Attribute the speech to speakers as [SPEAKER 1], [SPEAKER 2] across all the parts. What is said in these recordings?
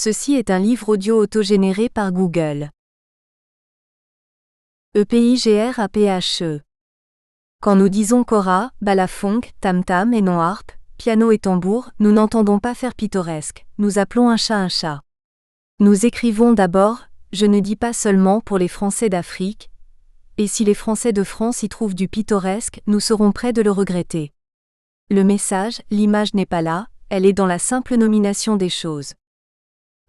[SPEAKER 1] Ceci est un livre audio autogénéré par Google. EPIGRAPHE. Quand nous disons kora, balafon, tam-tam et non harpe, piano et tambour, nous n'entendons pas faire pittoresque, nous appelons un chat un chat. Nous écrivons d'abord, je ne dis pas seulement pour les Français d'Afrique, et si les Français de France y trouvent du pittoresque, nous serons prêts de le regretter. Le message, l'image n'est pas là, elle est dans la simple nomination des choses.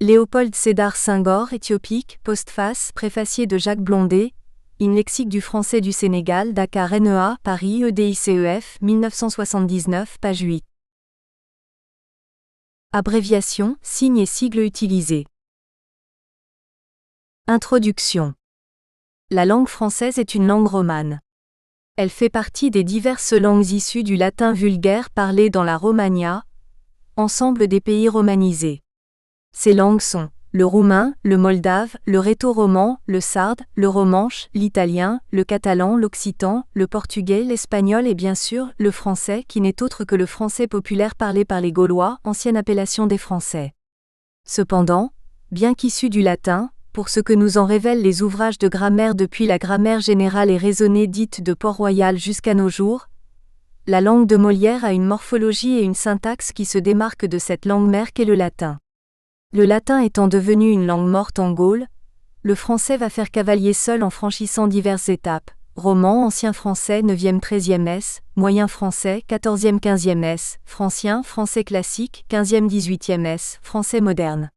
[SPEAKER 1] Léopold Sédar Senghor, éthiopique, postface, préfacier de Jacques Blondet, In lexique du français du Sénégal, Dakar NEA, Paris EDICEF, 1979, page 8. Abréviation, signes et sigles utilisés. Introduction. La langue française est une langue romane. Elle fait partie des diverses langues issues du latin vulgaire parlé dans la Romagna, ensemble des pays romanisés. Ces langues sont le roumain, le moldave, le rhéto-roman, le sarde, le romanche, l'italien, le catalan, l'occitan, le portugais, l'espagnol et bien sûr, le français qui n'est autre que le français populaire parlé par les Gaulois, ancienne appellation des Français. Cependant, bien qu'issu du latin, pour ce que nous en révèlent les ouvrages de grammaire depuis la grammaire générale et raisonnée dite de Port-Royal jusqu'à nos jours, la langue de Molière a une morphologie et une syntaxe qui se démarquent de cette langue mère qu'est le latin. Le latin étant devenu une langue morte en Gaule, le français va faire cavalier seul en franchissant diverses étapes. Roman, ancien français 9e 13e S, moyen français 14e 15e S, francien, français classique 15e 18e S, français moderne.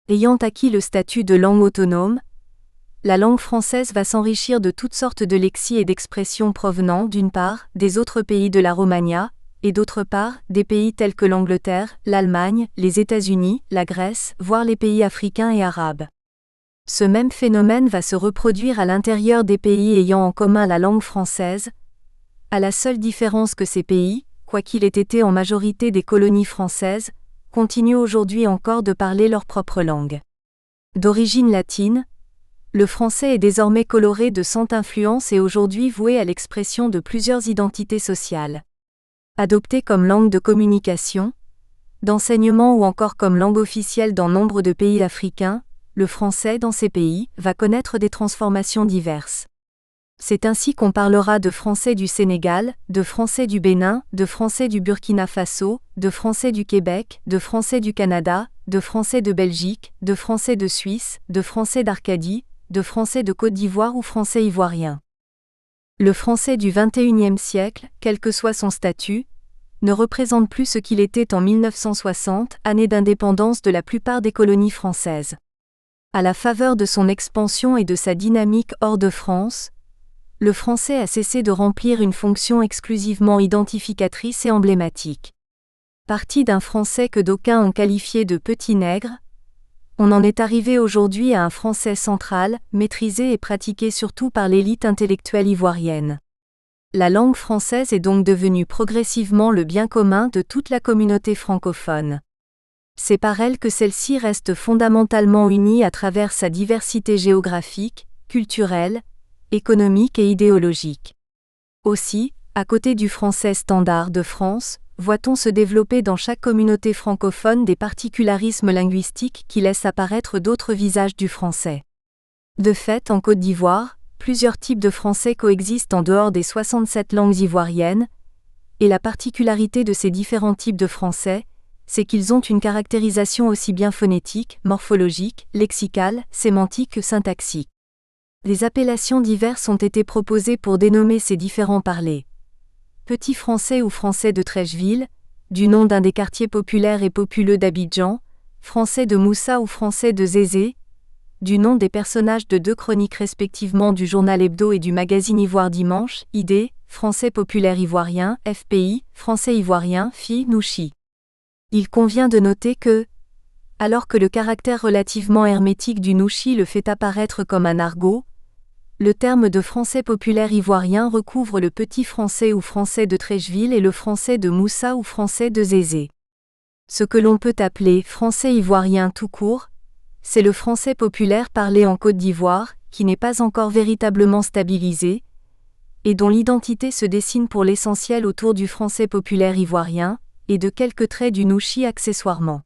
[SPEAKER 1] Ayant acquis le statut de langue autonome, la langue française va s'enrichir de toutes sortes de lexies et d'expressions provenant, d'une part, des autres pays de la Romagna, et d'autre part, des pays tels que l'Angleterre, l'Allemagne, les États-Unis, la Grèce, voire les pays africains et arabes. Ce même phénomène va se reproduire à l'intérieur des pays ayant en commun la langue française, à la seule différence que ces pays, quoiqu'il ait été en majorité des colonies françaises, continuent aujourd'hui encore de parler leur propre langue. D'origine latine, le français est désormais coloré de 100 influences et aujourd'hui voué à l'expression de plusieurs identités sociales. Adopté comme langue de communication, d'enseignement ou encore comme langue officielle dans nombre de pays africains, le français dans ces pays va connaître des transformations diverses. C'est ainsi qu'on parlera de français du Sénégal, de français du Bénin, de français du Burkina Faso, de français du Québec, de français du Canada, de français de Belgique, de français de Suisse, de français d'Arcadie, de français de Côte d'Ivoire ou français ivoirien. Le français du XXIe siècle, quel que soit son statut, ne représente plus ce qu'il était en 1960, année d'indépendance de la plupart des colonies françaises. À la faveur de son expansion et de sa dynamique hors de France, le français a cessé de remplir une fonction exclusivement identificatrice et emblématique. Parti d'un français que d'aucuns ont qualifié de petit nègre, on en est arrivé aujourd'hui à un français central, maîtrisé et pratiqué surtout par l'élite intellectuelle ivoirienne. La langue française est donc devenue progressivement le bien commun de toute la communauté francophone. C'est par elle que celle-ci reste fondamentalement unie à travers sa diversité géographique, culturelle, économique et idéologique. Aussi, à côté du français standard de France, voit-on se développer dans chaque communauté francophone des particularismes linguistiques qui laissent apparaître d'autres visages du français. De fait, en Côte d'Ivoire, plusieurs types de français coexistent en dehors des 67 langues ivoiriennes, et la particularité de ces différents types de français, c'est qu'ils ont une caractérisation aussi bien phonétique, morphologique, lexicale, sémantique que syntaxique. Des appellations diverses ont été proposées pour dénommer ces différents parlers. Petit français ou français de Trècheville, du nom d'un des quartiers populaires et populeux d'Abidjan, français de Moussa ou français de Zézé, du nom des personnages de deux chroniques respectivement du journal Hebdo et du magazine Ivoire Dimanche, ID, français populaire ivoirien, FPI, français ivoirien, FI, Nouchi. Il convient de noter que, alors que le caractère relativement hermétique du Nouchi le fait apparaître comme un argot, le terme de français populaire ivoirien recouvre le petit français ou français de Trècheville et le français de Moussa ou français de Zézé. Ce que l'on peut appeler français ivoirien tout court, c'est le français populaire parlé en Côte d'Ivoire, qui n'est pas encore véritablement stabilisé, et dont l'identité se dessine pour l'essentiel autour du français populaire ivoirien, et de quelques traits du Nouchi accessoirement.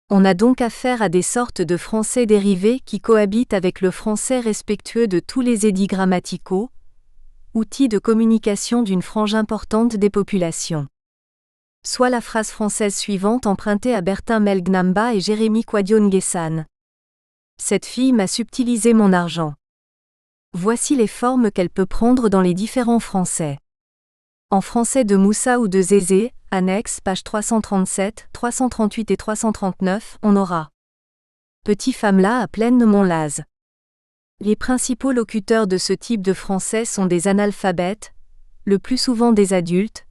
[SPEAKER 1] On a donc affaire à des sortes de français dérivés qui cohabitent avec le français respectueux de tous les édits grammaticaux, outils de communication d'une frange importante des populations. Soit la phrase française suivante empruntée à Bertin Melgnamba et Jérémy Quadion-Guessan. Cette fille m'a subtilisé mon argent. Voici les formes qu'elle peut prendre dans les différents français. En français de Moussa ou de Zézé, annexe, page 337, 338 et 339, on aura Petit femme-là à pleine Montlaz. Les principaux locuteurs de ce type de français sont des analphabètes, le plus souvent des adultes,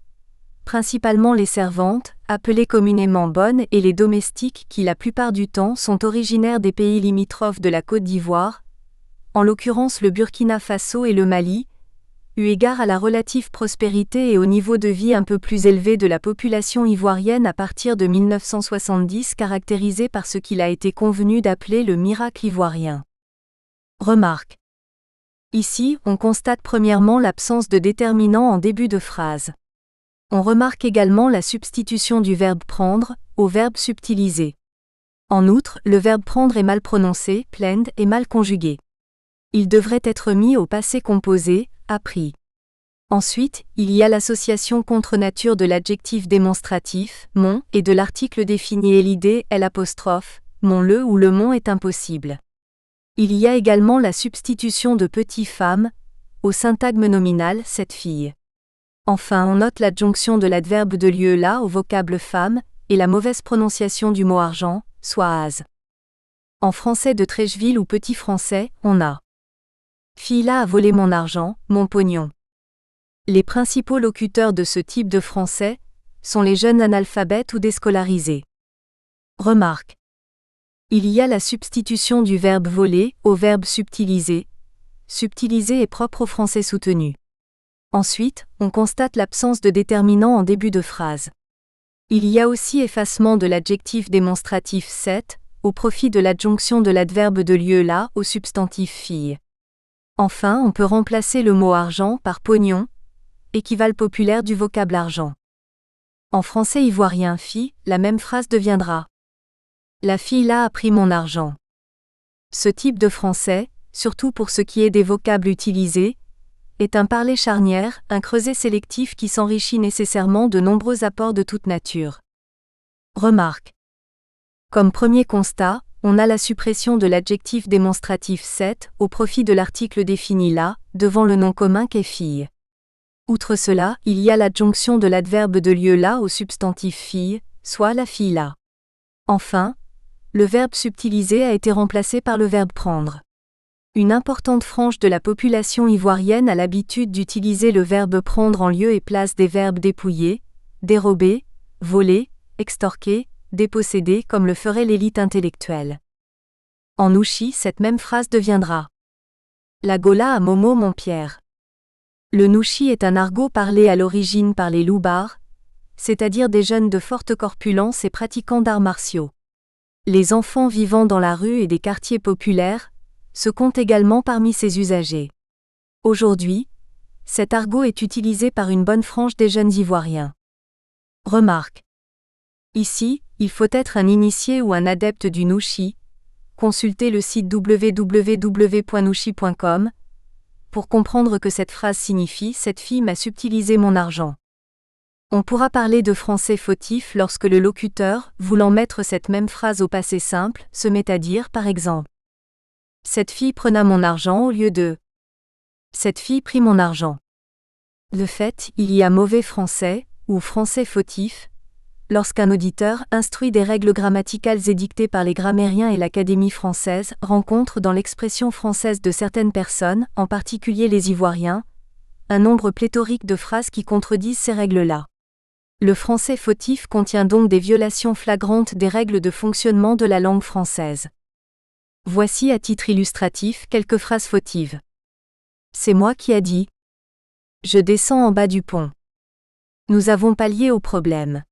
[SPEAKER 1] principalement les servantes, appelées communément bonnes, et les domestiques qui la plupart du temps sont originaires des pays limitrophes de la Côte d'Ivoire, en l'occurrence le Burkina Faso et le Mali, eu égard à la relative prospérité et au niveau de vie un peu plus élevé de la population ivoirienne à partir de 1970, caractérisé par ce qu'il a été convenu d'appeler le miracle ivoirien. Remarque. Ici, on constate premièrement l'absence de déterminant en début de phrase. On remarque également la substitution du verbe prendre au verbe subtiliser. En outre, le verbe prendre est mal prononcé, plend, et mal conjugué. Il devrait être mis au passé composé, appris. Ensuite, il y a l'association contre nature de l'adjectif démonstratif, mon, et de l'article défini et l'idée, l'apostrophe, mon le ou le mon est impossible. Il y a également la substitution de petit femme, au syntagme nominal, cette fille. Enfin, on note l'adjonction de l'adverbe de lieu là au vocable femme, et la mauvaise prononciation du mot argent, soit as. En français de Trècheville ou petit français, on a fille là a volé mon argent, mon pognon. Les principaux locuteurs de ce type de français sont les jeunes analphabètes ou déscolarisés. Remarque. Il y a la substitution du verbe voler au verbe subtiliser. Subtiliser est propre au français soutenu. Ensuite, on constate l'absence de déterminant en début de phrase. Il y a aussi effacement de l'adjectif démonstratif cette, au profit de l'adjonction de l'adverbe de lieu là au substantif fille. Enfin, on peut remplacer le mot argent par pognon, équivalent populaire du vocable argent. En français ivoirien fille, la même phrase deviendra la fille là a pris mon argent. Ce type de français, surtout pour ce qui est des vocables utilisés, est un parler charnière, un creuset sélectif qui s'enrichit nécessairement de nombreux apports de toute nature. Remarque. Comme premier constat, on a la suppression de l'adjectif démonstratif cette au profit de l'article défini là, devant le nom commun qu'est fille. Outre cela, il y a l'adjonction de l'adverbe de lieu là au substantif fille, soit la fille là. Enfin, le verbe subtiliser a été remplacé par le verbe prendre. Une importante frange de la population ivoirienne a l'habitude d'utiliser le verbe prendre en lieu et place des verbes dépouiller, dérober, voler, extorquer, déposséder comme le ferait l'élite intellectuelle. En Ouchi, cette même phrase deviendra la Gola à Momo mon Pierre. Le Nouchi est un argot parlé à l'origine par les loubards, c'est-à-dire des jeunes de forte corpulence et pratiquants d'arts martiaux. Les enfants vivant dans la rue et des quartiers populaires se comptent également parmi ces usagers. Aujourd'hui, cet argot est utilisé par une bonne frange des jeunes ivoiriens. Remarque. Ici, il faut être un initié ou un adepte du Nouchi, consultez le site www.nouchi.com, pour comprendre que cette phrase signifie « cette fille m'a subtilisé mon argent ». On pourra parler de français fautif lorsque le locuteur, voulant mettre cette même phrase au passé simple, se met à dire par exemple « cette fille prena mon argent » au lieu de « cette fille prit mon argent ». De fait, il y a mauvais français, ou français fautif, lorsqu'un auditeur, instruit des règles grammaticales édictées par les grammairiens et l'Académie française, rencontre dans l'expression française de certaines personnes, en particulier les Ivoiriens, un nombre pléthorique de phrases qui contredisent ces règles-là. Le français fautif contient donc des violations flagrantes des règles de fonctionnement de la langue française. Voici à titre illustratif quelques phrases fautives. C'est moi qui a dit. Je descends en bas du pont. Nous avons pallié au problème.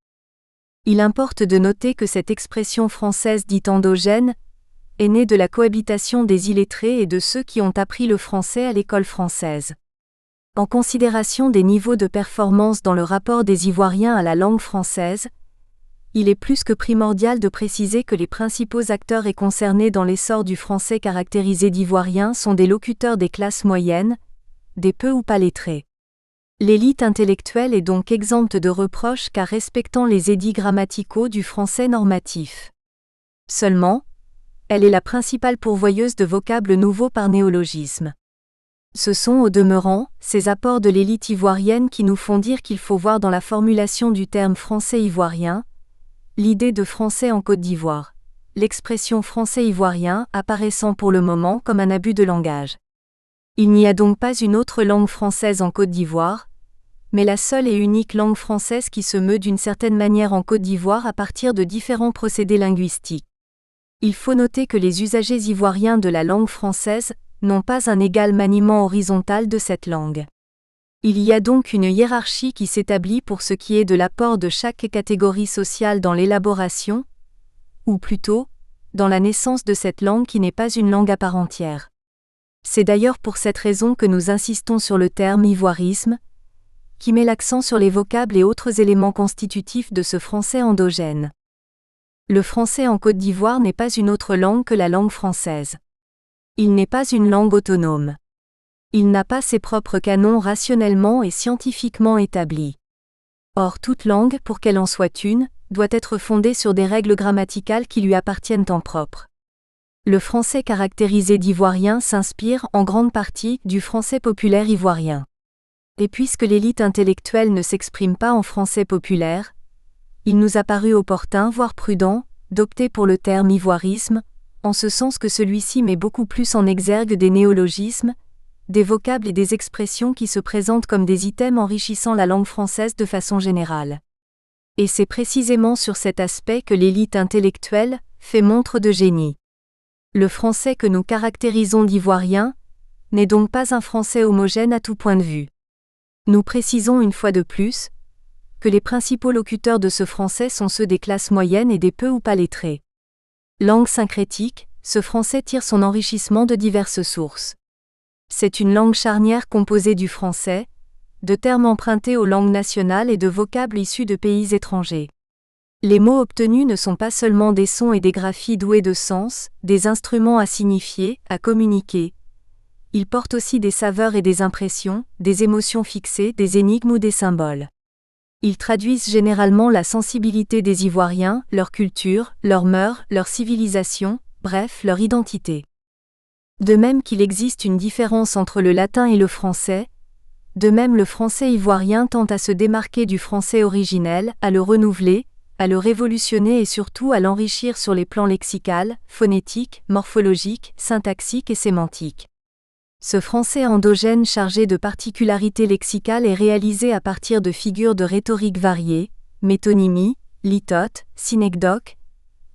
[SPEAKER 1] Il importe de noter que cette expression française dite endogène est née de la cohabitation des illettrés et de ceux qui ont appris le français à l'école française. En considération des niveaux de performance dans le rapport des Ivoiriens à la langue française, il est plus que primordial de préciser que les principaux acteurs et concernés dans l'essor du français caractérisé d'ivoirien sont des locuteurs des classes moyennes, des peu ou pas lettrés. L'élite intellectuelle est donc exempte de reproches car respectant les édits grammaticaux du français normatif. Seulement, elle est la principale pourvoyeuse de vocables nouveaux par néologisme. Ce sont au demeurant ces apports de l'élite ivoirienne qui nous font dire qu'il faut voir dans la formulation du terme français ivoirien l'idée de français en Côte d'Ivoire, l'expression français ivoirien apparaissant pour le moment comme un abus de langage. Il n'y a donc pas une autre langue française en Côte d'Ivoire, mais la seule et unique langue française qui se meut d'une certaine manière en Côte d'Ivoire à partir de différents procédés linguistiques. Il faut noter que les usagers ivoiriens de la langue française n'ont pas un égal maniement horizontal de cette langue. Il y a donc une hiérarchie qui s'établit pour ce qui est de l'apport de chaque catégorie sociale dans l'élaboration, ou plutôt, dans la naissance de cette langue qui n'est pas une langue à part entière. C'est d'ailleurs pour cette raison que nous insistons sur le terme ivoirisme, qui met l'accent sur les vocables et autres éléments constitutifs de ce français endogène. Le français en Côte d'Ivoire n'est pas une autre langue que la langue française. Il n'est pas une langue autonome. Il n'a pas ses propres canons rationnellement et scientifiquement établis. Or toute langue, pour qu'elle en soit une, doit être fondée sur des règles grammaticales qui lui appartiennent en propre. Le français caractérisé d'ivoirien s'inspire en grande partie du français populaire ivoirien. Et puisque l'élite intellectuelle ne s'exprime pas en français populaire, il nous a paru opportun, voire prudent, d'opter pour le terme ivoirisme, en ce sens que celui-ci met beaucoup plus en exergue des néologismes, des vocables et des expressions qui se présentent comme des items enrichissant la langue française de façon générale. Et c'est précisément sur cet aspect que l'élite intellectuelle fait montre de génie. Le français que nous caractérisons d'ivoirien n'est donc pas un français homogène à tout point de vue. Nous précisons une fois de plus que les principaux locuteurs de ce français sont ceux des classes moyennes et des peu ou pas lettrés. Langue syncrétique, ce français tire son enrichissement de diverses sources. C'est une langue charnière composée du français, de termes empruntés aux langues nationales et de vocables issus de pays étrangers. Les mots obtenus ne sont pas seulement des sons et des graphies doués de sens, des instruments à signifier, à communiquer. Ils portent aussi des saveurs et des impressions, des émotions fixées, des énigmes ou des symboles. Ils traduisent généralement la sensibilité des Ivoiriens, leur culture, leurs mœurs, leur civilisation, bref, leur identité. De même qu'il existe une différence entre le latin et le français, de même le français ivoirien tend à se démarquer du français originel, à le renouveler, à le révolutionner et surtout à l'enrichir sur les plans lexical, phonétique, morphologique, syntaxique et sémantique. Ce français endogène chargé de particularités lexicales est réalisé à partir de figures de rhétorique variées, métonymie, litote, synecdoque,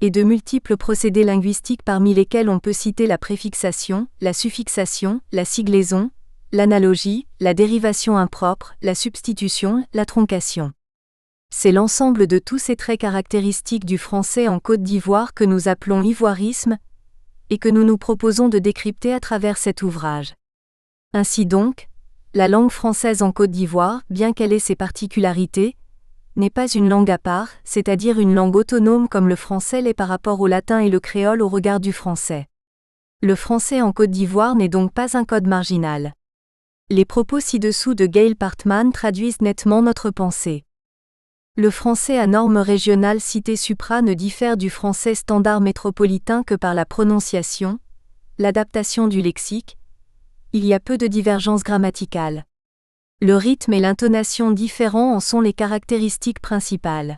[SPEAKER 1] et de multiples procédés linguistiques parmi lesquels on peut citer la préfixation, la suffixation, la siglaison, l'analogie, la dérivation impropre, la substitution, la troncation. C'est l'ensemble de tous ces traits caractéristiques du français en Côte d'Ivoire que nous appelons ivoirisme, et que nous nous proposons de décrypter à travers cet ouvrage. Ainsi donc, la langue française en Côte d'Ivoire, bien qu'elle ait ses particularités, n'est pas une langue à part, c'est-à-dire une langue autonome comme le français l'est par rapport au latin et le créole au regard du français. Le français en Côte d'Ivoire n'est donc pas un code marginal. Les propos ci-dessous de Gail Partman traduisent nettement notre pensée. Le français à norme régionale cité supra ne diffère du français standard métropolitain que par la prononciation, l'adaptation du lexique. Il y a peu de divergences grammaticales. Le rythme et l'intonation différents en sont les caractéristiques principales.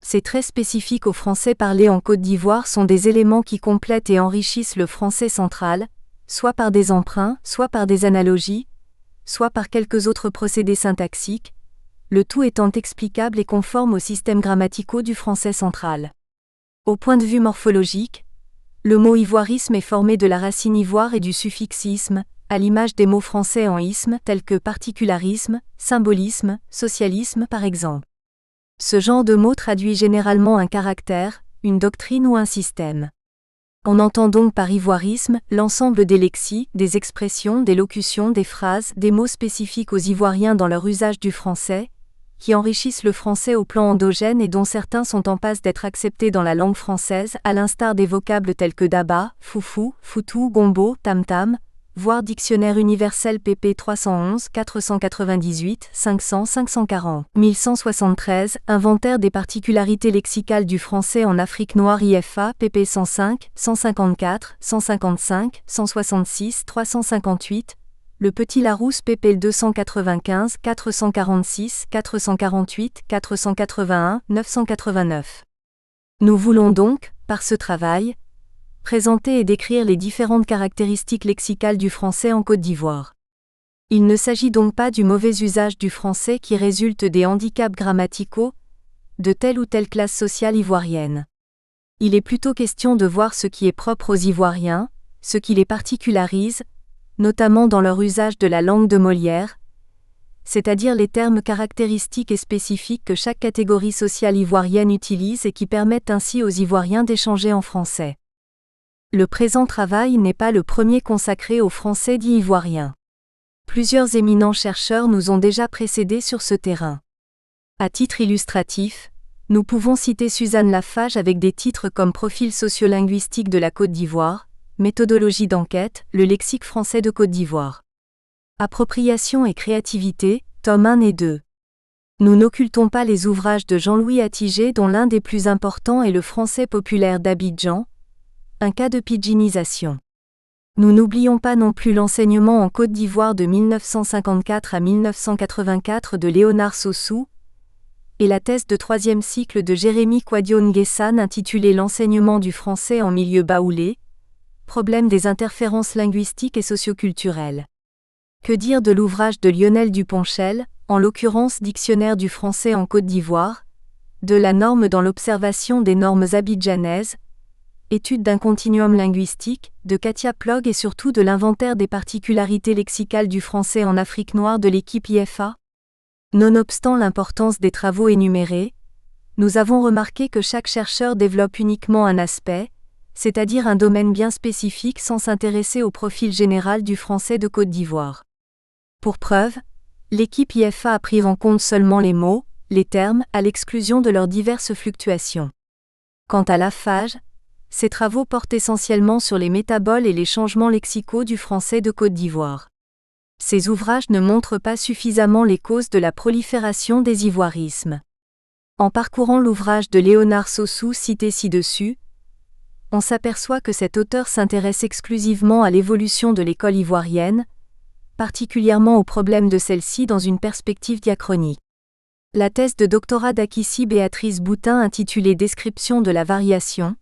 [SPEAKER 1] Ces traits spécifiques au français parlé en Côte d'Ivoire sont des éléments qui complètent et enrichissent le français central, soit par des emprunts, soit par des analogies, soit par quelques autres procédés syntaxiques, le tout étant explicable et conforme aux systèmes grammaticaux du français central. Au point de vue morphologique, le mot ivoirisme est formé de la racine ivoire et du suffixe isme, à l'image des mots français en isme tels que particularisme, symbolisme, socialisme par exemple. Ce genre de mot traduit généralement un caractère, une doctrine ou un système. On entend donc par ivoirisme l'ensemble des lexies, des expressions, des locutions, des phrases, des mots spécifiques aux Ivoiriens dans leur usage du français, qui enrichissent le français au plan endogène et dont certains sont en passe d'être acceptés dans la langue française, à l'instar des vocables tels que daba, foufou, foutou, gombo, tam-tam, voir Dictionnaire universel pp 311, 498, 500, 540, 1173, Inventaire des particularités lexicales du français en Afrique noire IFA pp 105, 154, 155, 166, 358, Le Petit Larousse pp 295, 446, 448, 481, 989. Nous voulons donc, par ce travail, présenter et décrire les différentes caractéristiques lexicales du français en Côte d'Ivoire. Il ne s'agit donc pas du mauvais usage du français qui résulte des handicaps grammaticaux de telle ou telle classe sociale ivoirienne. Il est plutôt question de voir ce qui est propre aux Ivoiriens, ce qui les particularise, notamment dans leur usage de la langue de Molière, c'est-à-dire les termes caractéristiques et spécifiques que chaque catégorie sociale ivoirienne utilise et qui permettent ainsi aux Ivoiriens d'échanger en français. Le présent travail n'est pas le premier consacré au français dit ivoirien. Plusieurs éminents chercheurs nous ont déjà précédés sur ce terrain. À titre illustratif, nous pouvons citer Suzanne Lafage avec des titres comme Profil sociolinguistique de la Côte d'Ivoire, Méthodologie d'enquête, le lexique français de Côte d'Ivoire. Appropriation et créativité, tomes 1 et 2. Nous n'occultons pas les ouvrages de Jean-Louis Attiger dont l'un des plus importants est le Français populaire d'Abidjan, un cas de pidginisation. Nous n'oublions pas non plus l'enseignement en Côte d'Ivoire de 1954 à 1984 de Léonard Sossou, et la thèse de troisième cycle de Jérémy Kouadio-Nguessan intitulée L'enseignement du français en milieu baoulé, problème des interférences linguistiques et socioculturelles. Que dire de l'ouvrage de Lionel Duponchel, en l'occurrence Dictionnaire du français en Côte d'Ivoire, de la norme dans l'observation des normes abidjanaises, Étude d'un continuum linguistique, de Katia Plog et surtout de l'inventaire des particularités lexicales du français en Afrique noire de l'équipe IFA? Nonobstant l'importance des travaux énumérés, nous avons remarqué que chaque chercheur développe uniquement un aspect, c'est-à-dire un domaine bien spécifique sans s'intéresser au profil général du français de Côte d'Ivoire. Pour preuve, l'équipe IFA a pris en compte seulement les mots, les termes, à l'exclusion de leurs diverses fluctuations. Quant à Lafage, ses travaux portent essentiellement sur les métaboles et les changements lexicaux du français de Côte d'Ivoire. Ces ouvrages ne montrent pas suffisamment les causes de la prolifération des ivoirismes. En parcourant l'ouvrage de Léonard Sossou cité ci-dessus, on s'aperçoit que cet auteur s'intéresse exclusivement à l'évolution de l'école ivoirienne, particulièrement aux problèmes de celle-ci dans une perspective diachronique. La thèse de doctorat d'Akissi Béatrice Boutin intitulée Description de la variation,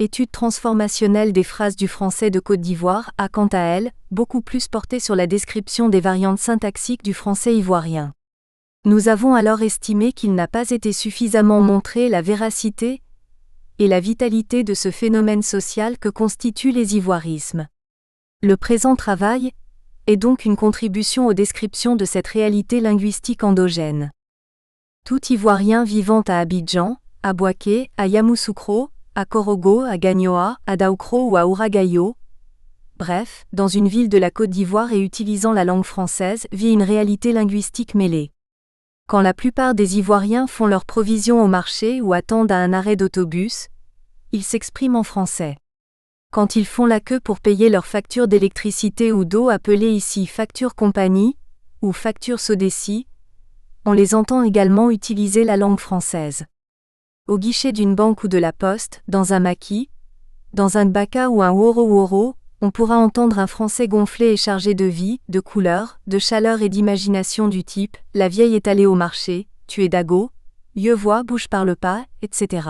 [SPEAKER 1] étude transformationnelle des phrases du français de Côte d'Ivoire a quant à elle, beaucoup plus porté sur la description des variantes syntaxiques du français ivoirien. Nous avons alors estimé qu'il n'a pas été suffisamment montré la véracité et la vitalité de ce phénomène social que constituent les ivoirismes. Le présent travail est donc une contribution aux descriptions de cette réalité linguistique endogène. Tout Ivoirien vivant à Abidjan, à Bouaké, à Yamoussoukro, à Korogo, à Gagnoa, à Daoukro ou à Ouragayo, bref, dans une ville de la Côte d'Ivoire et utilisant la langue française, vit une réalité linguistique mêlée. Quand la plupart des Ivoiriens font leurs provisions au marché ou attendent à un arrêt d'autobus, ils s'expriment en français. Quand ils font la queue pour payer leur facture d'électricité ou d'eau appelée ici facture compagnie, ou facture Sodeci, on les entend également utiliser la langue française. Au guichet d'une banque ou de la poste, dans un maquis, dans un gbaka ou un woro-woro, on pourra entendre un français gonflé et chargé de vie, de couleur, de chaleur et d'imagination du type « la vieille est allée au marché, tu es dago, yeux voix bouche parle pas, etc. »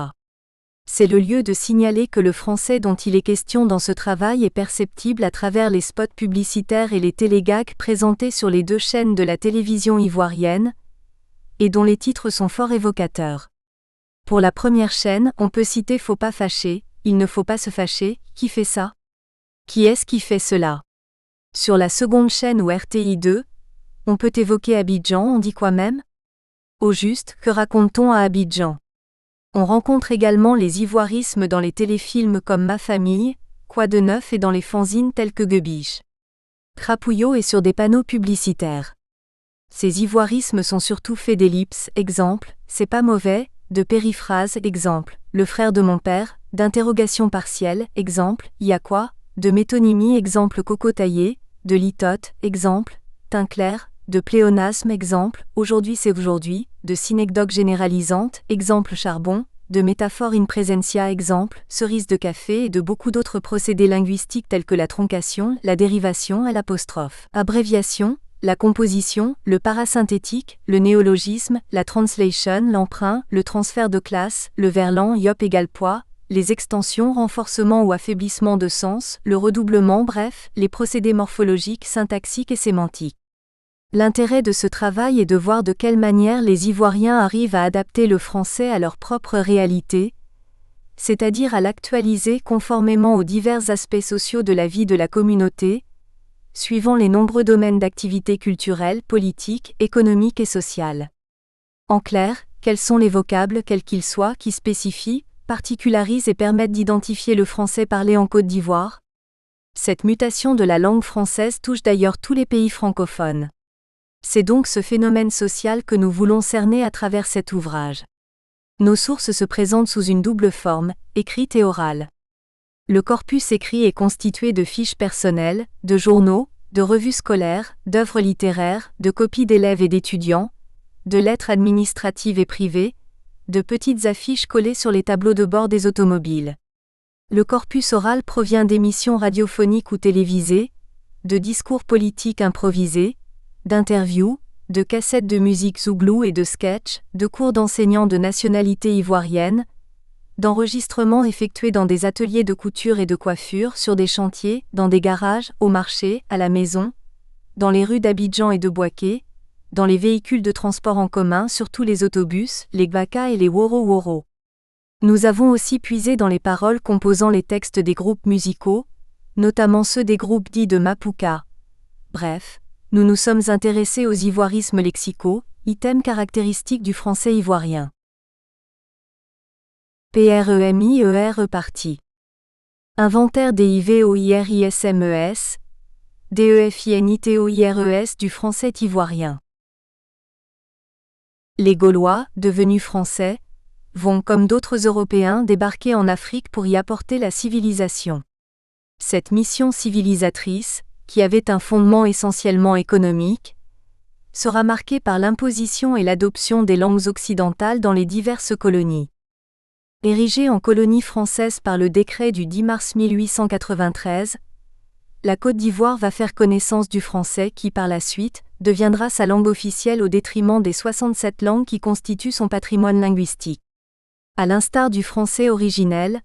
[SPEAKER 1] C'est le lieu de signaler que le français dont il est question dans ce travail est perceptible à travers les spots publicitaires et les télégags présentés sur les 2 chaînes de la télévision ivoirienne, et dont les titres sont fort évocateurs. Pour la première chaîne, on peut citer Faut pas fâcher, il ne faut pas se fâcher, qui fait ça? Qui est-ce qui fait cela? Sur la seconde chaîne ou RTI2, on peut évoquer Abidjan, on dit quoi même? Au juste, que raconte-t-on à Abidjan? On rencontre également les ivoirismes dans les téléfilms comme Ma famille, Quoi de neuf et dans les fanzines tels que Guebiche. Crapouillot et sur des panneaux publicitaires. Ces ivoirismes sont surtout faits d'ellipses, exemple, c'est pas mauvais, de périphrases, exemple, le frère de mon père, d'interrogations partielles, exemple, y a quoi, de métonymie, exemple, coco taillé, de litote, exemple, teint clair, de pléonasme, exemple, aujourd'hui c'est aujourd'hui, de synecdoque généralisante, exemple, charbon, de métaphore in presentia, exemple, cerise de café et de beaucoup d'autres procédés linguistiques tels que la troncation, la dérivation et l'apostrophe. Abréviation, la composition, le parasynthétique, le néologisme, la translation, l'emprunt, le transfert de classe, le verlan yop égale poids, les extensions, renforcement ou affaiblissement de sens, le redoublement, bref, les procédés morphologiques, syntaxiques et sémantiques. L'intérêt de ce travail est de voir de quelle manière les Ivoiriens arrivent à adapter le français à leur propre réalité, c'est-à-dire à l'actualiser conformément aux divers aspects sociaux de la vie de la communauté, suivant les nombreux domaines d'activité culturelle, politique, économique et sociale. En clair, quels sont les vocables, quels qu'ils soient, qui spécifient, particularisent et permettent d'identifier le français parlé en Côte d'Ivoire? Cette mutation de la langue française touche d'ailleurs tous les pays francophones. C'est donc ce phénomène social que nous voulons cerner à travers cet ouvrage. Nos sources se présentent sous une double forme, écrite et orale. Le corpus écrit est constitué de fiches personnelles, de journaux, de revues scolaires, d'œuvres littéraires, de copies d'élèves et d'étudiants, de lettres administratives et privées, de petites affiches collées sur les tableaux de bord des automobiles. Le corpus oral provient d'émissions radiophoniques ou télévisées, de discours politiques improvisés, d'interviews, de cassettes de musique zouglou et de sketchs, de cours d'enseignants de nationalité ivoirienne, d'enregistrements effectués dans des ateliers de couture et de coiffure, sur des chantiers, dans des garages, au marché, à la maison, dans les rues d'Abidjan et de Bouaké, dans les véhicules de transport en commun, surtout les autobus, les gbaka et les woro-woro. Nous avons aussi puisé dans les paroles composant les textes des groupes musicaux, notamment ceux des groupes dits de Mapuka. Bref, nous nous sommes intéressés aux ivoirismes lexicaux, items caractéristiques du français ivoirien. PREMIERE partie. Inventaire des IVOIRISMES, DEFINITOIRES du français ivoirien. Les Gaulois, devenus français, vont, comme d'autres Européens, débarquer en Afrique pour y apporter la civilisation. Cette mission civilisatrice, qui avait un fondement essentiellement économique, sera marquée par l'imposition et l'adoption des langues occidentales dans les diverses colonies. Érigée en colonie française par le décret du 10 mars 1893, la Côte d'Ivoire va faire connaissance du français qui, par la suite, deviendra sa langue officielle au détriment des 67 langues qui constituent son patrimoine linguistique. À l'instar du français originel,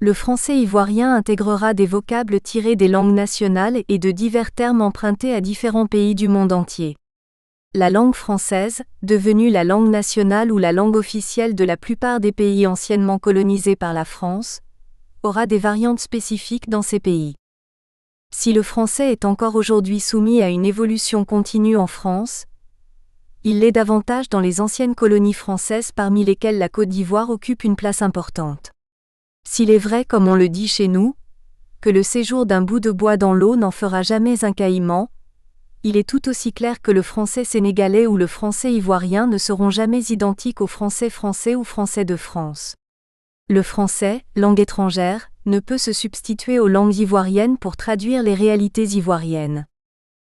[SPEAKER 1] le français ivoirien intégrera des vocables tirés des langues nationales et de divers termes empruntés à différents pays du monde entier. La langue française, devenue la langue nationale ou la langue officielle de la plupart des pays anciennement colonisés par la France, aura des variantes spécifiques dans ces pays. Si le français est encore aujourd'hui soumis à une évolution continue en France, il l'est davantage dans les anciennes colonies françaises parmi lesquelles la Côte d'Ivoire occupe une place importante. S'il est vrai, comme on le dit chez nous, que le séjour d'un bout de bois dans l'eau n'en fera jamais un caïman, il est tout aussi clair que le français sénégalais ou le français ivoirien ne seront jamais identiques au français français ou français de France. Le français, langue étrangère, ne peut se substituer aux langues ivoiriennes pour traduire les réalités ivoiriennes.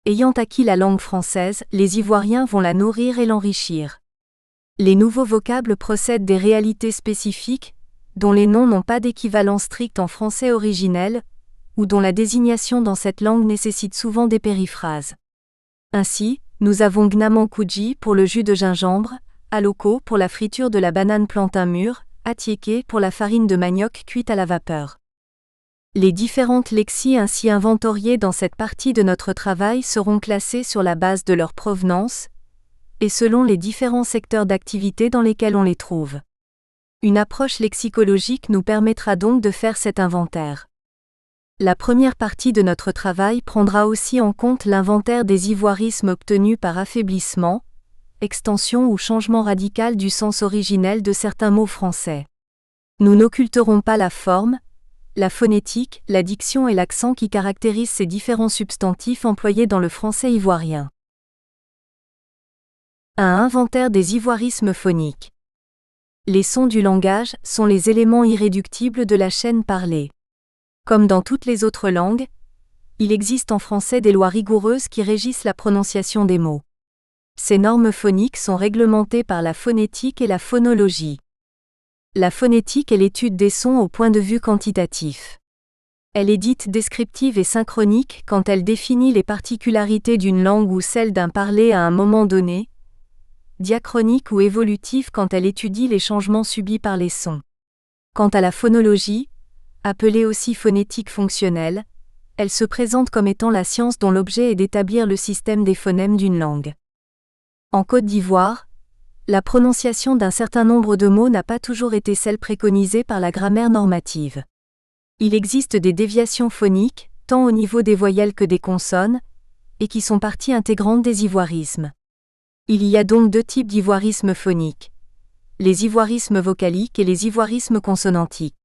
[SPEAKER 1] Ayant acquis la langue française, les Ivoiriens vont la nourrir et l'enrichir. Les nouveaux vocables procèdent des réalités spécifiques, dont les noms n'ont pas d'équivalent strict en français originel, ou dont la désignation dans cette langue nécessite souvent des périphrases. Ainsi, nous avons Gnaman-Kouji pour le jus de gingembre, Aloko pour la friture de la banane plantain mûre, Atieke pour la farine de manioc cuite à la vapeur. Les différentes lexies ainsi inventoriées dans cette partie de notre travail seront classées sur la base de leur provenance, et selon les différents secteurs d'activité dans lesquels on les trouve. Une approche lexicologique nous permettra donc de faire cet inventaire. La première partie de notre travail prendra aussi en compte l'inventaire des ivoirismes obtenus par affaiblissement, extension ou changement radical du sens originel de certains mots français. Nous n'occulterons pas la forme, la phonétique, la diction et l'accent qui caractérisent ces différents substantifs employés dans le français ivoirien. Un inventaire des ivoirismes phoniques. Les sons du langage sont les éléments irréductibles de la chaîne parlée. Comme dans toutes les autres langues, il existe en français des lois rigoureuses qui régissent la prononciation des mots. Ces normes phoniques sont réglementées par la phonétique et la phonologie. La phonétique est l'étude des sons au point de vue quantitatif. Elle est dite descriptive et synchronique quand elle définit les particularités d'une langue ou celle d'un parler à un moment donné, diachronique ou évolutive quand elle étudie les changements subis par les sons. Quant à la phonologie, appelée aussi phonétique fonctionnelle, elle se présente comme étant la science dont l'objet est d'établir le système des phonèmes d'une langue. En Côte d'Ivoire, la prononciation d'un certain nombre de mots n'a pas toujours été celle préconisée par la grammaire normative. Il existe des déviations phoniques, tant au niveau des voyelles que des consonnes, et qui sont partie intégrante des ivoirismes. Il y a donc deux types d'ivoirismes phoniques, les ivoirismes vocaliques et les ivoirismes consonantiques.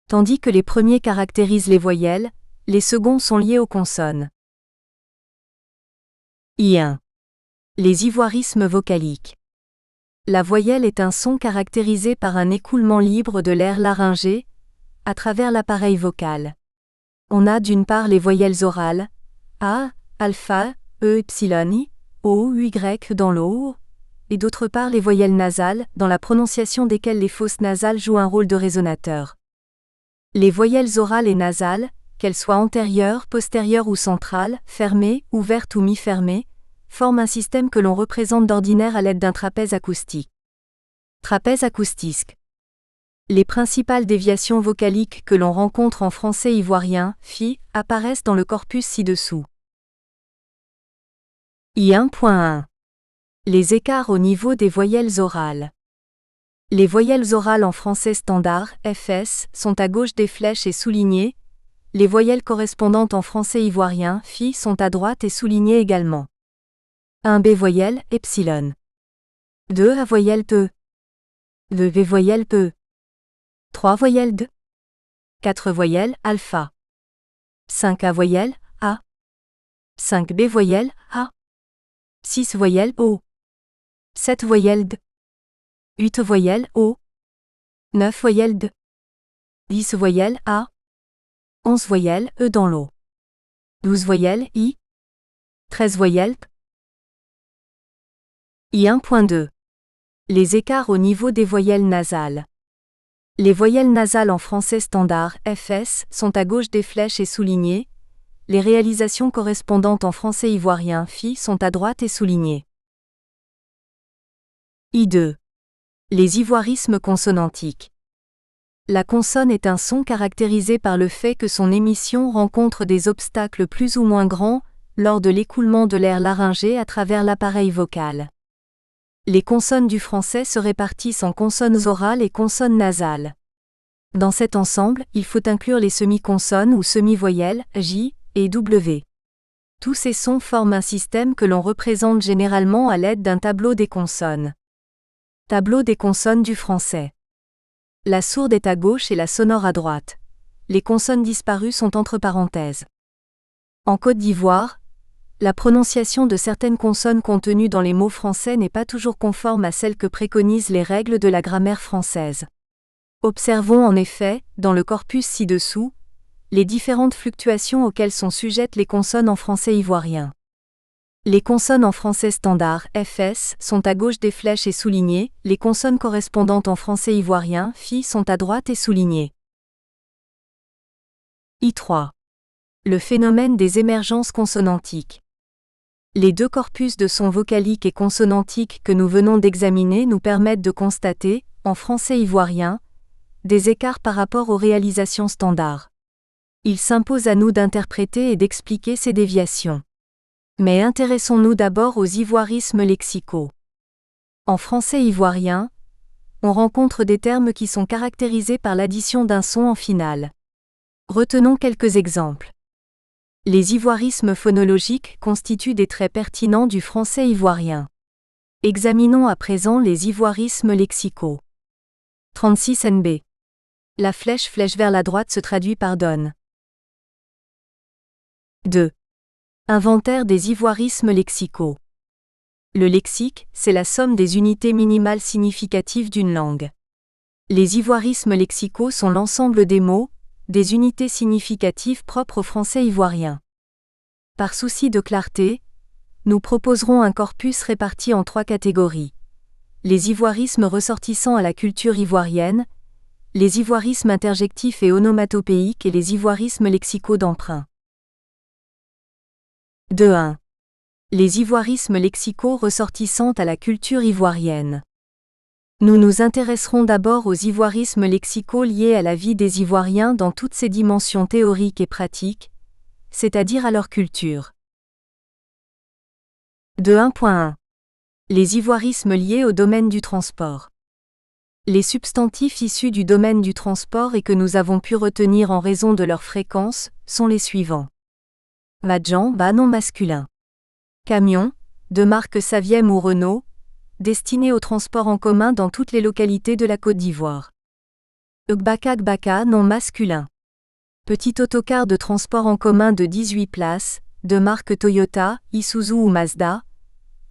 [SPEAKER 1] Tandis que les premiers caractérisent les voyelles, les seconds sont liés aux consonnes. I1. Les ivoirismes vocaliques. La voyelle est un son caractérisé par un écoulement libre de l'air laryngé, à travers l'appareil vocal. On a d'une part les voyelles orales, A, alpha, E, epsilon, I, O, Y dans l'O, et d'autre part les voyelles nasales, dans la prononciation desquelles les fosses nasales jouent un rôle de résonateur. Les voyelles orales et nasales, qu'elles soient antérieures, postérieures ou centrales, fermées, ouvertes ou mi-fermées, forment un système que l'on représente d'ordinaire à l'aide d'un trapèze acoustique. Trapèze acoustique. Les principales déviations vocaliques que l'on rencontre en français ivoirien, FI, apparaissent dans le corpus ci-dessous. I1.1. Les écarts au niveau des voyelles orales. Les voyelles orales en français standard, FS, sont à gauche des flèches et soulignées. Les voyelles correspondantes en français ivoirien, FI, sont à droite et soulignées également. 1B voyelle, epsilon. 2A voyelle T. 2B voyelle P. 3 voyelles D. 4 voyelles, alpha. 5A voyelle, A. 5B voyelle, A. 6 voyelles, O. 7 voyelles D. 8 voyelles, O. 9 voyelles D. 10 voyelles, A. 11 voyelles, E dans l'O. 12 voyelles, I. 13 voyelles, P. I1.2. Les écarts au niveau des voyelles nasales. Les voyelles nasales en français standard, FS, sont à gauche des flèches et soulignées. Les réalisations correspondantes en français ivoirien, FI, sont à droite et soulignées. I2. Les ivoirismes consonantiques. La consonne est un son caractérisé par le fait que son émission rencontre des obstacles plus ou moins grands lors de l'écoulement de l'air laryngé à travers l'appareil vocal. Les consonnes du français se répartissent en consonnes orales et consonnes nasales. Dans cet ensemble, il faut inclure les semi-consonnes ou semi-voyelles, J et W. Tous ces sons forment un système que l'on représente généralement à l'aide d'un tableau des consonnes. Tableau des consonnes du français. La sourde est à gauche et la sonore à droite. Les consonnes disparues sont entre parenthèses. En Côte d'Ivoire, la prononciation de certaines consonnes contenues dans les mots français n'est pas toujours conforme à celle que préconisent les règles de la grammaire française. Observons en effet, dans le corpus ci-dessous, les différentes fluctuations auxquelles sont sujettes les consonnes en français ivoirien. Les consonnes en français standard, FS, sont à gauche des flèches et soulignées, les consonnes correspondantes en français ivoirien, FI, sont à droite et soulignées. I3. Le phénomène des émergences consonantiques. Les deux corpus de sons vocaliques et consonantiques que nous venons d'examiner nous permettent de constater, en français ivoirien, des écarts par rapport aux réalisations standards. Il s'impose à nous d'interpréter et d'expliquer ces déviations. Mais intéressons-nous d'abord aux ivoirismes lexicaux. En français ivoirien, on rencontre des termes qui sont caractérisés par l'addition d'un son en finale. Retenons quelques exemples. Les ivoirismes phonologiques constituent des traits pertinents du français ivoirien. Examinons à présent les ivoirismes lexicaux. 36 NB. La flèche vers la droite se traduit par donne. 2. Inventaire des ivoirismes lexicaux. Le lexique, c'est la somme des unités minimales significatives d'une langue. Les ivoirismes lexicaux sont l'ensemble des mots, des unités significatives propres au français ivoirien. Par souci de clarté, nous proposerons un corpus réparti en 3 catégories. Les ivoirismes ressortissants à la culture ivoirienne, les ivoirismes interjectifs et onomatopéiques et les ivoirismes lexicaux d'emprunt. 2.1. Les ivoirismes lexicaux ressortissants à la culture ivoirienne. Nous nous intéresserons d'abord aux ivoirismes lexicaux liés à la vie des Ivoiriens dans toutes ses dimensions théoriques et pratiques, c'est-à-dire à leur culture. 2.1. Les ivoirismes liés au domaine du transport. Les substantifs issus du domaine du transport et que nous avons pu retenir en raison de leur fréquence sont les suivants. Madjan, non masculin. Camion, de marque Saviem ou Renault, destiné au transport en commun dans toutes les localités de la Côte d'Ivoire. Gbaka non masculin. Petit autocar de transport en commun de 18 places, de marque Toyota, Isuzu ou Mazda,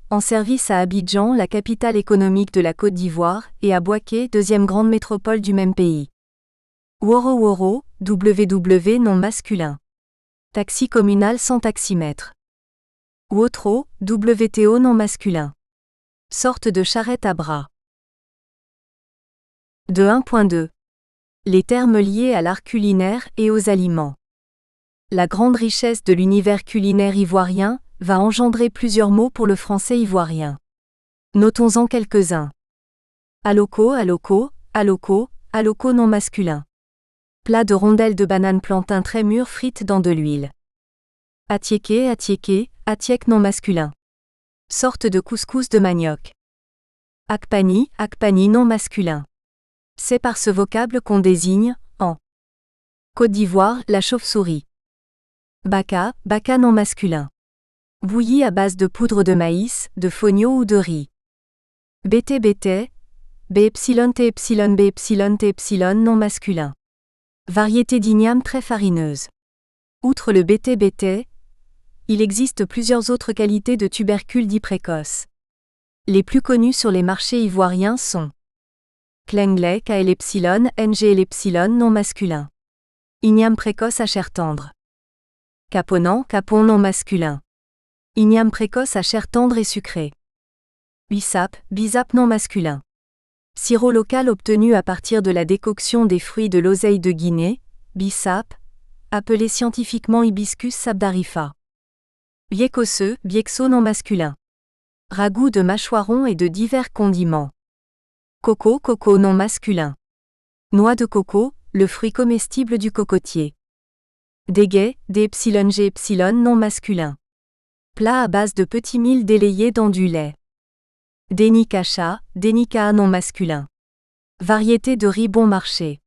[SPEAKER 1] en service à Abidjan, la capitale économique de la Côte d'Ivoire, et à Bouaké, deuxième grande métropole du même pays. Woro, WW non masculin. Taxi communal sans taximètre. Wotro, WTO non masculin. Sorte de charrette à bras. 1.2. Les termes liés à l'art culinaire et aux aliments. La grande richesse de l'univers culinaire ivoirien va engendrer plusieurs mots pour le français ivoirien. Notons-en quelques-uns. Aloko non masculin. Plat de rondelles de banane plantain très mûres frites dans de l'huile. Atieke, atiek non masculin. Sorte de couscous de manioc. Akpani non masculin. C'est par ce vocable qu'on désigne, en Côte d'Ivoire, la chauve-souris. Baka non masculin. Bouilli à base de poudre de maïs, de fonio ou de riz. BT, BY non masculin. Variété d'igname très farineuse. Outre le BT, il existe plusieurs autres qualités de tubercules dits précoces. Les plus connus sur les marchés ivoiriens sont Klengley, KL NG non masculin. Igname précoce à chair tendre. Capon non masculin. Igname précoce à chair tendre et sucrée. Bisap non masculin. Sirop local obtenu à partir de la décoction des fruits de l'oseille de Guinée, Bisap, appelé scientifiquement Hibiscus sabdarifa. Biexo non masculin. Ragoût de mâchoiron et de divers condiments. Coco non masculin. Noix de coco, le fruit comestible du cocotier. Déguet, DY non masculin. Plat à base de petits milles délayés dans du lait. Denika non masculin. Variété de riz bon marché.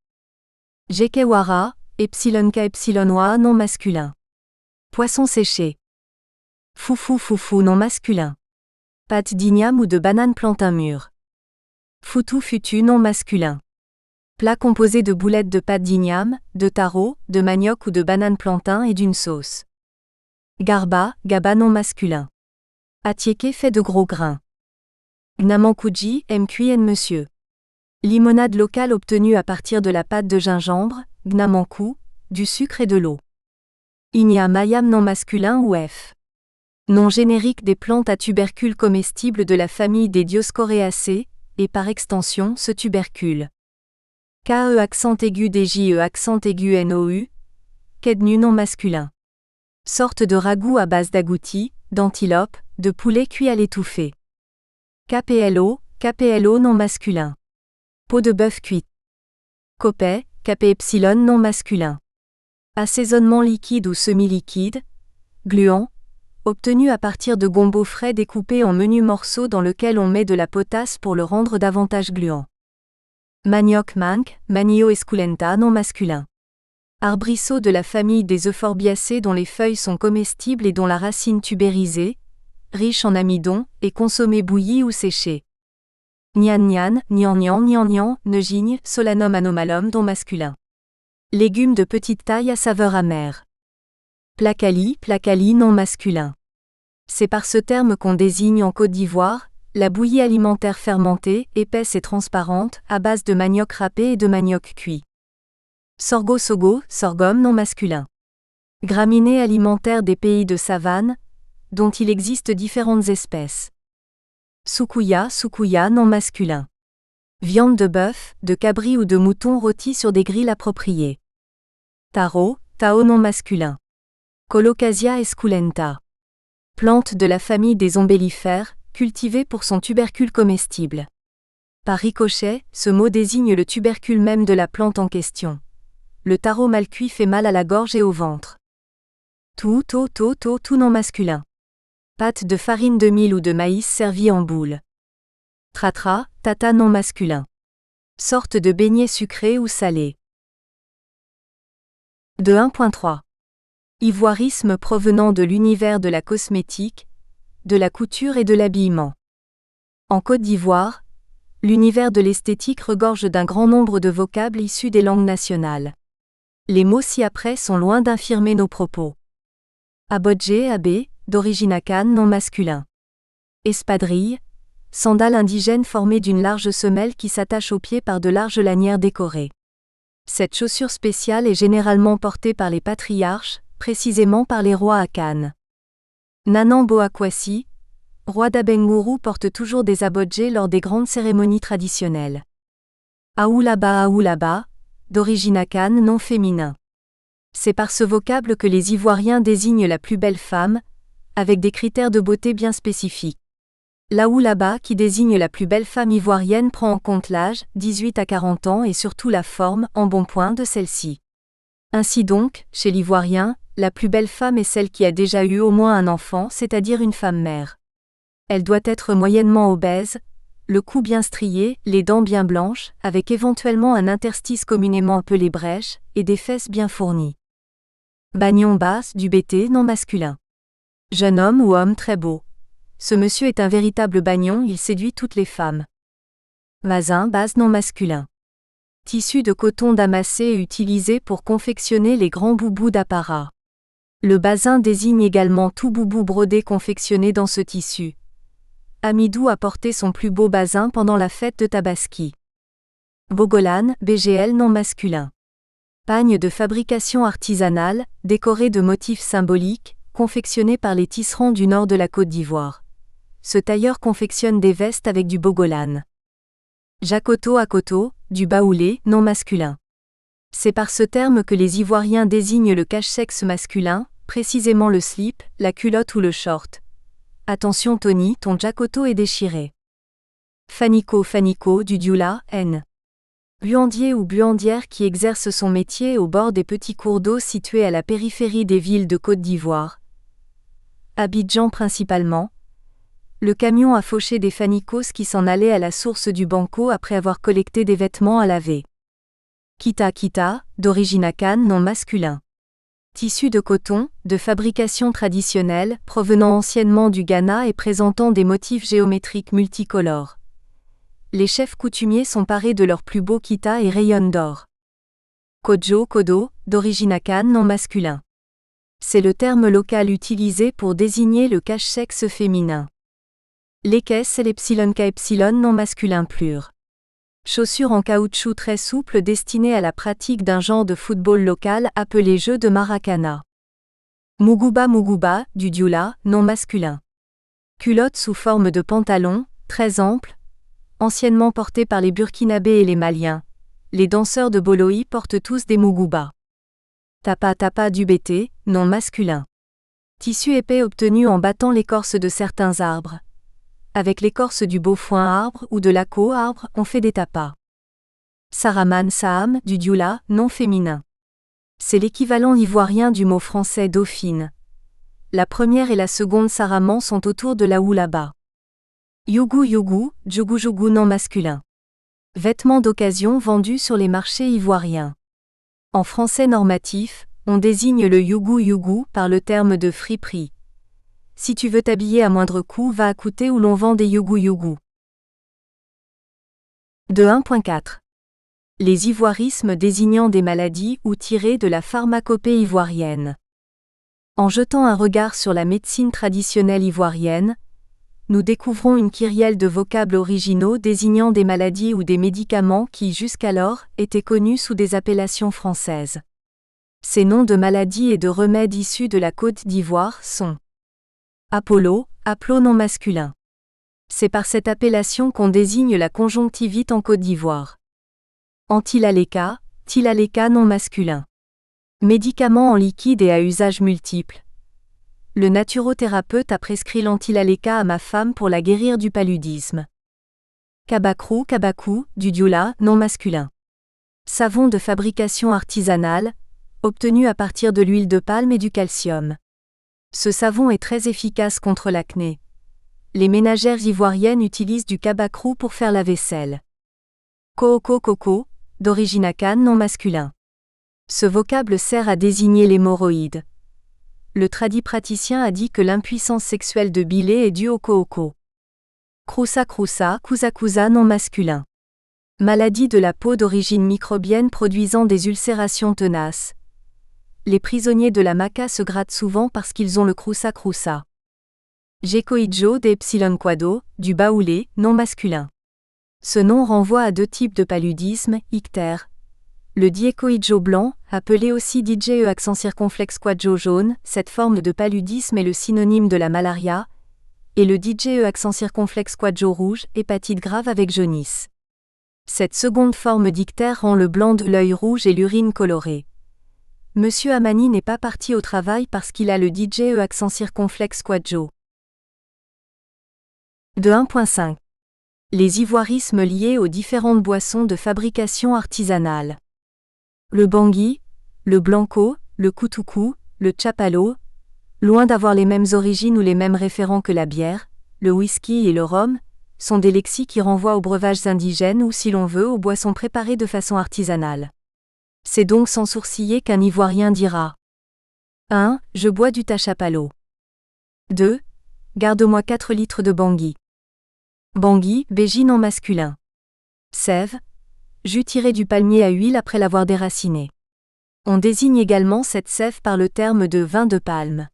[SPEAKER 1] Jekewara, Epsilonwa non masculin. Poisson séché. Foufou non masculin. Pâte d'igname ou de banane plantain mûre. Futu non masculin. Plat composé de boulettes de pâte d'igname, de taro, de manioc ou de banane plantain et d'une sauce. Gaba non masculin. Atieke fait de gros grains. Gnamankuji, monsieur. Limonade locale obtenue à partir de la pâte de gingembre, gnamankou, du sucre et de l'eau. Igna mayam non masculin ou F. Nom générique des plantes à tubercules comestibles de la famille des Dioscoreaceae, et par extension ce tubercule. KE accent aigu DJE accent aigu NOU, kednu non masculin. Sorte de ragoût à base d'agouti, d'antilope, de poulet cuit à l'étouffée. KPLO non masculin. Peau de bœuf cuite. Copet, KP non masculin. Assaisonnement liquide ou semi-liquide. Gluant, obtenu à partir de gombo frais découpés en menus morceaux dans lequel on met de la potasse pour le rendre davantage gluant. Manioc Manio esculenta non masculin. Arbrisseau de la famille des Euphorbiaceae dont les feuilles sont comestibles et dont la racine tubérisée, riche en amidon, est consommée bouillie ou séchée. Nian, Negigne, Solanum anomalum non masculin. Légumes de petite taille à saveur amère. Placali non masculin. C'est par ce terme qu'on désigne en Côte d'Ivoire la bouillie alimentaire fermentée, épaisse et transparente, à base de manioc râpé et de manioc cuit. Sorgho, sorghum non masculin. Graminée alimentaire des pays de savane, dont il existe différentes espèces. Sukuya non masculin. Viande de bœuf, de cabri ou de mouton rôtie sur des grilles appropriées. Tao non masculin. Colocasia esculenta. Plante de la famille des ombellifères, cultivée pour son tubercule comestible. Par ricochet, ce mot désigne le tubercule même de la plante en question. Le taro mal cuit fait mal à la gorge et au ventre. Tout non masculin. Pâte de farine de mil ou de maïs servie en boule. Tratra, tata non masculin. Sorte de beignet sucré ou salé. De 1.3. Ivoirisme provenant de l'univers de la cosmétique, de la couture et de l'habillement. En Côte d'Ivoire, l'univers de l'esthétique regorge d'un grand nombre de vocables issus des langues nationales. Les mots ci-après sont loin d'infirmer nos propos. Abodje, d'origine akane non masculin. Espadrille, sandale indigène formée d'une large semelle qui s'attache aux pieds par de larges lanières décorées. Cette chaussure spéciale est généralement portée par les patriarches, précisément par les rois akanes. Nanan Boakwasi, roi d'Abengourou, porte toujours des abodjés lors des grandes cérémonies traditionnelles. Aoulaba, d'origine akane non féminin. C'est par ce vocable que les Ivoiriens désignent la plus belle femme, avec des critères de beauté bien spécifiques. L'Aoulaba, qui désigne la plus belle femme ivoirienne, prend en compte l'âge, 18 à 40 ans, et surtout la forme, embonpoint, de celle-ci. Ainsi donc, chez l'Ivoirien, la plus belle femme est celle qui a déjà eu au moins un enfant, c'est-à-dire une femme mère. Elle doit être moyennement obèse, le cou bien strié, les dents bien blanches, avec éventuellement un interstice communément appelé brèche, et des fesses bien fournies. Bagnon basse du BT non masculin. Jeune homme ou homme très beau. Ce monsieur est un véritable bagnon, il séduit toutes les femmes. Bazin base non masculin. Tissu de coton damassé et utilisé pour confectionner les grands boubous d'apparat. Le bazin désigne également tout boubou brodé confectionné dans ce tissu. Amidou a porté son plus beau bazin pendant la fête de Tabaski. Bogolan, BGL non masculin. Pagne de fabrication artisanale, décoré de motifs symboliques, confectionné par les tisserands du nord de la Côte d'Ivoire. Ce tailleur confectionne des vestes avec du bogolan. Jakoto akoto, du baoulé, non masculin. C'est par ce terme que les Ivoiriens désignent le cache-sexe masculin, précisément le slip, la culotte ou le short. Attention Tony, ton jakoto est déchiré. Faniko, du dioula, N. Buandier ou buandière qui exerce son métier au bord des petits cours d'eau situés à la périphérie des villes de Côte d'Ivoire. Abidjan principalement. Le camion a fauché des fanicos qui s'en allaient à la source du Banco après avoir collecté des vêtements à laver. Kita, d'origine akane non masculin. Tissu de coton, de fabrication traditionnelle, provenant anciennement du Ghana et présentant des motifs géométriques multicolores. Les chefs coutumiers sont parés de leurs plus beaux kita et rayonnent d'or. Kodo, d'origine akane non masculin. C'est le terme local utilisé pour désigner le cache-sexe féminin. L'équesse et l'epsilon non masculin plur. Chaussure en caoutchouc très souple destinée à la pratique d'un genre de football local appelé jeu de Maracana. Muguba, du dioula, non masculin. Culotte sous forme de pantalon, très ample, anciennement portée par les Burkinabés et les Maliens. Les danseurs de Boloï portent tous des muguba. Tapa du BT, non masculin. Tissu épais obtenu en battant l'écorce de certains arbres. Avec l'écorce du beaufoin arbre ou de l'aco arbre, on fait des tapas. Saraman Saham, du dioula, non féminin. C'est l'équivalent ivoirien du mot français dauphine. La première et la seconde saraman sont autour de la oulaba. Yougou, djougou non masculin. Vêtements d'occasion vendus sur les marchés ivoiriens. En français normatif, on désigne le yougou par le terme de friperie. Si tu veux t'habiller à moindre coût, va à Kouté où l'on vend des yougou. De 1.4. Les ivoirismes désignant des maladies ou tirés de la pharmacopée ivoirienne. En jetant un regard sur la médecine traditionnelle ivoirienne, nous découvrons une kyrielle de vocables originaux désignant des maladies ou des médicaments qui, jusqu'alors, étaient connus sous des appellations françaises. Ces noms de maladies et de remèdes issus de la Côte d'Ivoire sont Apollo, aplo non masculin. C'est par cette appellation qu'on désigne la conjonctivite en Côte d'Ivoire. Antilaleka, tilaleka non masculin. Médicament en liquide et à usage multiple. Le naturothérapeute a prescrit l'antilaleka à ma femme pour la guérir du paludisme. Kabakrou, kabakou, du dioula, non masculin. Savon de fabrication artisanale, obtenu à partir de l'huile de palme et du calcium. Ce savon est très efficace contre l'acné. Les ménagères ivoiriennes utilisent du kabakrou pour faire la vaisselle. Kooko coco, d'origine akane non masculin. Ce vocable sert à désigner l'hémorroïde. Le tradipraticien a dit que l'impuissance sexuelle de Bilé est due au kooko. Krousa krousa, kousa kousa non masculin. Maladie de la peau d'origine microbienne produisant des ulcérations tenaces. Les prisonniers de la Maka se grattent souvent parce qu'ils ont le krousa krousa. Gekoidjo d'Epsilon Quado, du baoulé, non masculin. Ce nom renvoie à deux types de paludisme, ictère. Le diécoïdjo blanc, appelé aussi DJE accent circonflexe quadjo jaune, cette forme de paludisme est le synonyme de la malaria, et le DJE accent circonflexe quadjo rouge, hépatite grave avec jaunisse. Cette seconde forme d'ictère rend le blanc de l'œil rouge et l'urine colorée. Monsieur Amani n'est pas parti au travail parce qu'il a le DJE accent circonflexe quadjo. De 1.5. Les ivoirismes liés aux différentes boissons de fabrication artisanale. Le bangui, le blanco, le koutoukou, le tchapalo, loin d'avoir les mêmes origines ou les mêmes référents que la bière, le whisky et le rhum, sont des lexiques qui renvoient aux breuvages indigènes ou, si l'on veut, aux boissons préparées de façon artisanale. C'est donc sans sourciller qu'un Ivoirien dira 1. Je bois du tachapalo. 2. Garde-moi 4 litres de bangui. Bangui, béji non masculin. Sève, jus tiré du palmier à huile après l'avoir déraciné. On désigne également cette sève par le terme de vin de palme.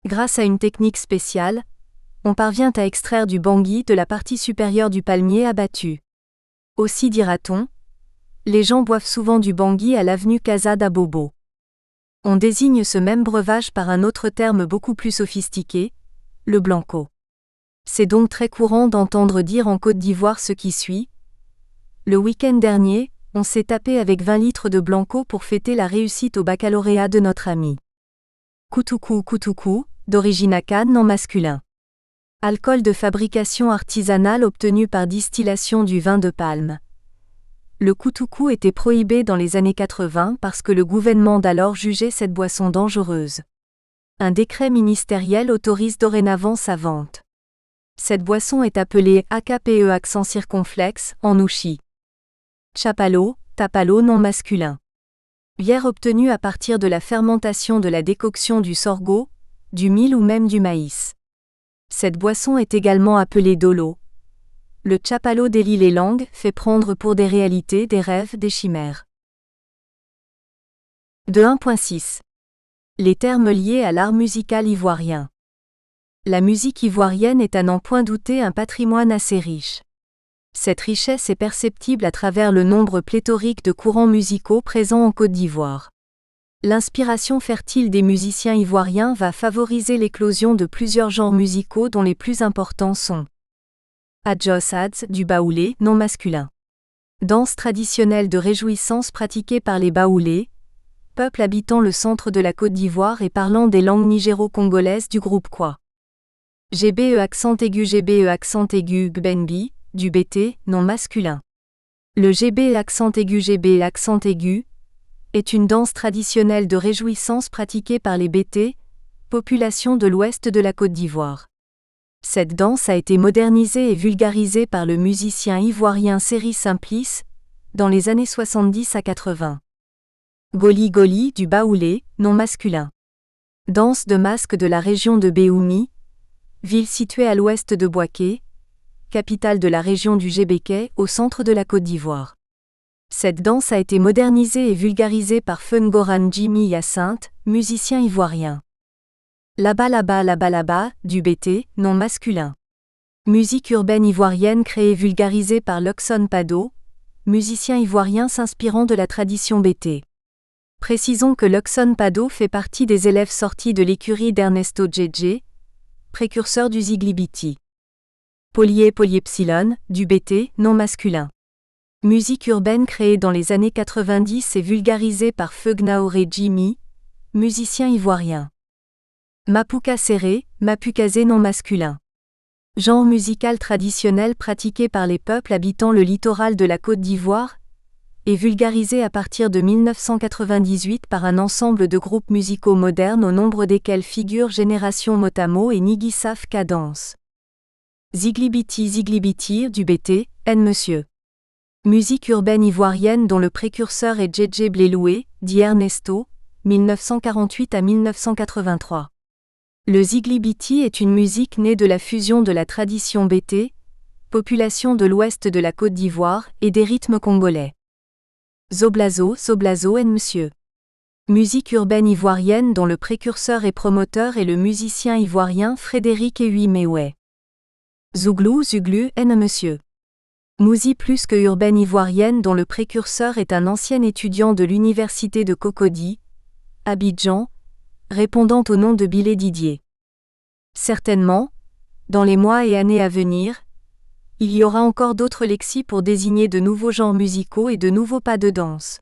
[SPEAKER 1] Grâce à une technique spéciale, on parvient à extraire du bangui de la partie supérieure du palmier abattu. Aussi dira-t-on, les gens boivent souvent du bangui à l'avenue Casa d'Abobo. On désigne ce même breuvage par un autre terme beaucoup plus sophistiqué, le blanco. C'est donc très courant d'entendre dire en Côte d'Ivoire ce qui suit. Le week-end dernier, on s'est tapé avec 20 litres de blanco pour fêter la réussite au baccalauréat de notre ami. Koutoukou koutoukou, d'origine akane non masculin. Alcool de fabrication artisanale obtenu par distillation du vin de palme. Le koutoukou était prohibé dans les années 80 parce que le gouvernement d'alors jugeait cette boisson dangereuse. Un décret ministériel autorise dorénavant sa vente. Cette boisson est appelée AKPE accent circonflexe, en ouchi. Chapalo, tapalo non masculin. Bière obtenue à partir de la fermentation de la décoction du sorgho, du mil ou même du maïs. Cette boisson est également appelée dolo. Le chapalo délie les langues, fait prendre pour des réalités, des rêves, des chimères. De 1.6. Les termes liés à l'art musical ivoirien. La musique ivoirienne est à n'en point douter un patrimoine assez riche. Cette richesse est perceptible à travers le nombre pléthorique de courants musicaux présents en Côte d'Ivoire. L'inspiration fertile des musiciens ivoiriens va favoriser l'éclosion de plusieurs genres musicaux dont les plus importants sont Adjos Ads, du baoulé, non masculin. Danse traditionnelle de réjouissance pratiquée par les baoulés, peuple habitant le centre de la Côte d'Ivoire et parlant des langues nigéro-congolaises du groupe Kwa. GBE accent aigu gbenbi, du BT, non masculin. Le GB accent aigu est une danse traditionnelle de réjouissance pratiquée par les BT, population de l'ouest de la Côte d'Ivoire. Cette danse a été modernisée et vulgarisée par le musicien ivoirien Seri Simplice, dans les années 70 à 80. Goli Goli du baoulé, non masculin. Danse de masque de la région de Béoumi, ville située à l'ouest de Bouaké, capitale de la région du Gébéké, au centre de la Côte d'Ivoire. Cette danse a été modernisée et vulgarisée par Fungoran Jimmy Hyacinthe, musicien ivoirien. Là-bas, du BT, nom masculin. Musique urbaine ivoirienne créée et vulgarisée par Luxon Pado, musicien ivoirien s'inspirant de la tradition BT. Précisons que Luxon Pado fait partie des élèves sortis de l'écurie d'Ernesto Djedje, précurseur du Ziglibiti. Polyepsilon, du BT, nom masculin. Musique urbaine créée dans les années 90 et vulgarisée par Feugnaoré Jimmy, musicien ivoirien. Mapuka Serré, Mapukazé nom masculin. Genre musical traditionnel pratiqué par les peuples habitant le littoral de la Côte d'Ivoire, et vulgarisé à partir de 1998 par un ensemble de groupes musicaux modernes au nombre desquels figurent Génération Motamo et Nigissaf Cadence. Ziglibiti, du BT, N Monsieur. Musique urbaine ivoirienne dont le précurseur est Djedje Bléloué, dit Ernesto, 1948 à 1983. Le Ziglibiti est une musique née de la fusion de la tradition BT, population de l'ouest de la Côte d'Ivoire, et des rythmes congolais. Zoblazo, N Monsieur. Musique urbaine ivoirienne dont le précurseur et promoteur est le musicien ivoirien Frédéric Ehui Mewé. Zouglou, N Monsieur. Mousi plus que urbaine ivoirienne dont le précurseur est un ancien étudiant de l'université de Cocody, Abidjan, répondant au nom de Bilé Didier. Certainement, dans les mois et années à venir, il y aura encore d'autres lexis pour désigner de nouveaux genres musicaux et de nouveaux pas de danse.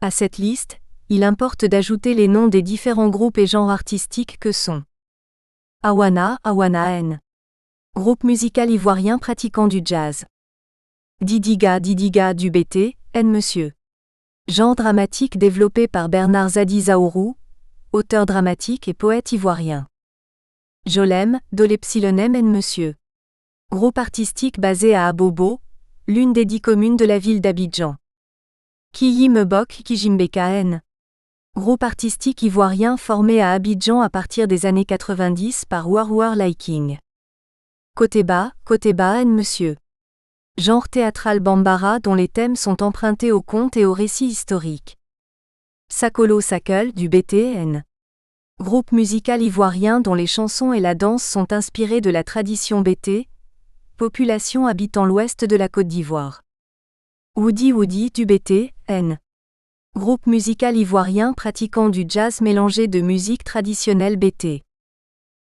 [SPEAKER 1] À cette liste, il importe d'ajouter les noms des différents groupes et genres artistiques que sont Awana N. Groupe musical ivoirien pratiquant du jazz. Didiga du BT, N Monsieur. Genre dramatique développé par Bernard Zadi Zaourou, auteur dramatique et poète ivoirien. Jolem, Dolepsilonem N Monsieur. Groupe artistique basé à Abobo, l'une des 10 communes de la ville d'Abidjan. Kiyi Mebok Kijimbeka N. Groupe artistique ivoirien formé à Abidjan à partir des années 90 par Warwar Liking. Koteba N Monsieur. Genre théâtral bambara dont les thèmes sont empruntés aux contes et aux récits historiques. Sakolo Sakol du BTN. Groupe musical ivoirien dont les chansons et la danse sont inspirées de la tradition BT, population habitant l'ouest de la Côte d'Ivoire. Woody du BTN. Groupe musical ivoirien pratiquant du jazz mélangé de musique traditionnelle BT.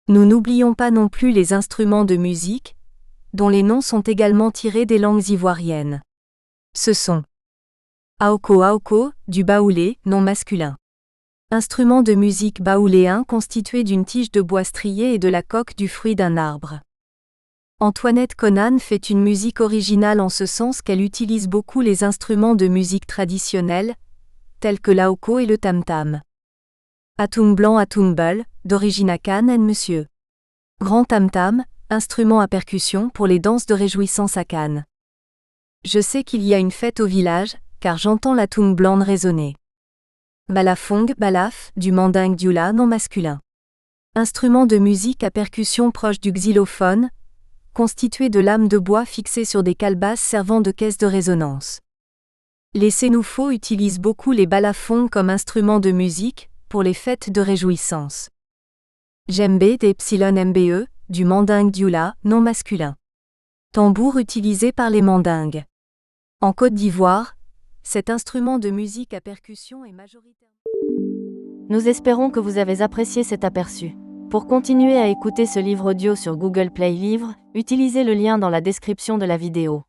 [SPEAKER 1] Nous n'oublions pas non plus les instruments de musique, dont les noms sont également tirés des langues ivoiriennes. Ce sont Aoko, du baoulé, nom masculin. Instrument de musique baouléen constitué d'une tige de bois striée et de la coque du fruit d'un arbre. Antoinette Conan fait une musique originale en ce sens qu'elle utilise beaucoup les instruments de musique traditionnels, tels que l'aoko et le tam-tam. Atum Blanc d'origine akane N Monsieur. Grand tam-tam, instrument à percussion pour les danses de réjouissance akane. Je sais qu'il y a une fête au village, car j'entends la toum blanc résonner. Balafong, balaf, du mandingue dioula non masculin. Instrument de musique à percussion proche du xylophone, constitué de lames de bois fixées sur des calebasses servant de caisse de résonance. Les Sénoufos utilisent beaucoup les balafongs comme instrument de musique, pour les fêtes de réjouissance. Djembé d'Epsilon MBE, du mandingue dioula, non masculin. Tambour utilisé par les mandingues. En Côte d'Ivoire, cet instrument de musique à percussion est majoritaire.
[SPEAKER 2] Nous espérons que vous avez apprécié cet aperçu. Pour continuer à écouter ce livre audio sur Google Play Livres, utilisez le lien dans la description de la vidéo.